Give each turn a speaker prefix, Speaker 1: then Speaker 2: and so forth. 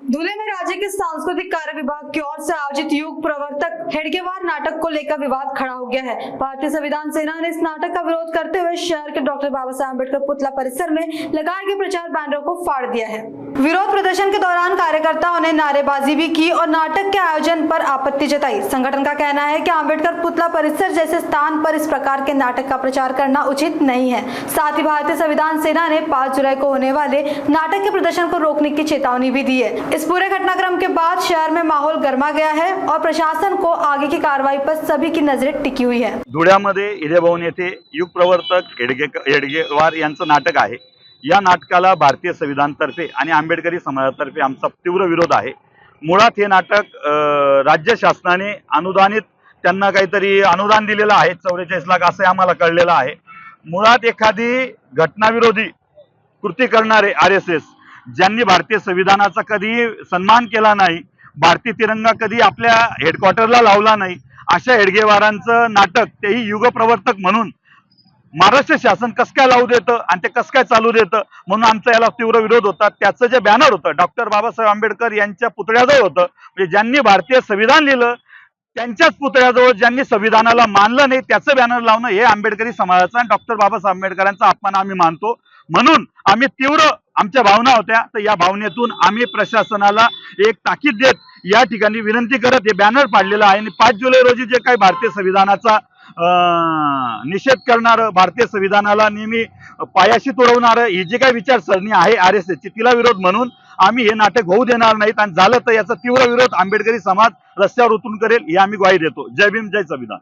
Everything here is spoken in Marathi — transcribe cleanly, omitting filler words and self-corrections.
Speaker 1: धुले में राज्य के सांस्कृतिक कार्य विभाग की ओर से आयोजित युग प्रवर्तक हेडगेवार नाटक को लेकर विवाद खड़ा हो गया है। भारतीय संविधान सेना ने इस नाटक का विरोध करते हुए शहर के डॉक्टर बाबा साहेब अम्बेडकर पुतला परिसर में लगाए गए प्रचार बैनरों को फाड़ दिया है। विरोध प्रदर्शन के दौरान कार्यकर्ताओं ने नारेबाजी भी की और नाटक के आयोजन पर आपत्ति जताई। संगठन का कहना है कि अम्बेडकर पुतला परिसर जैसे स्थान पर इस प्रकार के नाटक का प्रचार करना उचित नहीं है। साथ ही भारतीय संविधान सेना ने 5 जुलाई को होने वाले नाटक के प्रदर्शन को रोकने की चेतावनी भी दी है। इस पूरे घटनाक्रम के बाद शहर में माहौल गर्मा गया है और प्रशासन को आगे की कार्रवाई पर सभी की नजरें टिकी हुई है।
Speaker 2: धुळ्यामध्ये हिरेभवन येथे युग प्रवर्तक हेडगेवार यांचं नाटक आहे। या नाटकाला भारतीय संविधानातर्फे आणि आंबेडकरी समाजातर्फे आमचा तीव्र विरोध आहे। मुळात हे नाटक राज्य शासनाने अनुदानित त्यांना काहीतरी अनुदान दिलेलं आहे 44 लाख असे आम्हाला कळलेलं आहे। मुळात एखादी घटनाविरोधी कृती करणारे RSS ज्यांनी भारतीय संविधानाचा कधी सन्मान केला नाही, भारतीय तिरंगा कधी आपल्या हेडक्वार्टरला लावला नाही, अशा हेडगेवारांचं नाटक तेही युगप्रवर्तक म्हणून महाराष्ट्र शासन कसं काय लावू देतं आणि ते कसं काय चालू देतं म्हणून आमचा याला तीव्र विरोध होता। त्याचं जे बॅनर होतं डॉक्टर बाबासाहेब आंबेडकर यांच्या पुतळ्याजवळ होतं, म्हणजे ज्यांनी भारतीय संविधान लिहिलं त्यांच्याच पुतळ्याजवळ ज्यांनी संविधानाला मानलं नाही त्याचं बॅनर लावणं हे आंबेडकरी समाजाचा आणि डॉक्टर बाबासाहेब आंबेडकरांचा अपमान आम्ही मानतो। म्हणून आम्ही तीव्र आमच्या भावना होत्या, तर या भावनेतून आम्ही प्रशासनाला एक ताकीद देत या ठिकाणी विनंती करत हे बॅनर पाडलेलं आहे। आणि 5 जुलै रोजी जे काही भारतीय संविधानाचा निषेध करणारं, भारतीय संविधानाला नेहमी पायाशी तुडवणारं ही जी काही विचारसरणी आहे RSS ची, तिला विरोध म्हणून आम्ही हे नाटक होऊ देणार नाहीत आणि झालं तर याचा तीव्र विरोध आंबेडकरी समाज रस्त्यावर उतरून करेल ही आम्ही ग्वाही देतो। जय भीम, जय संविधान।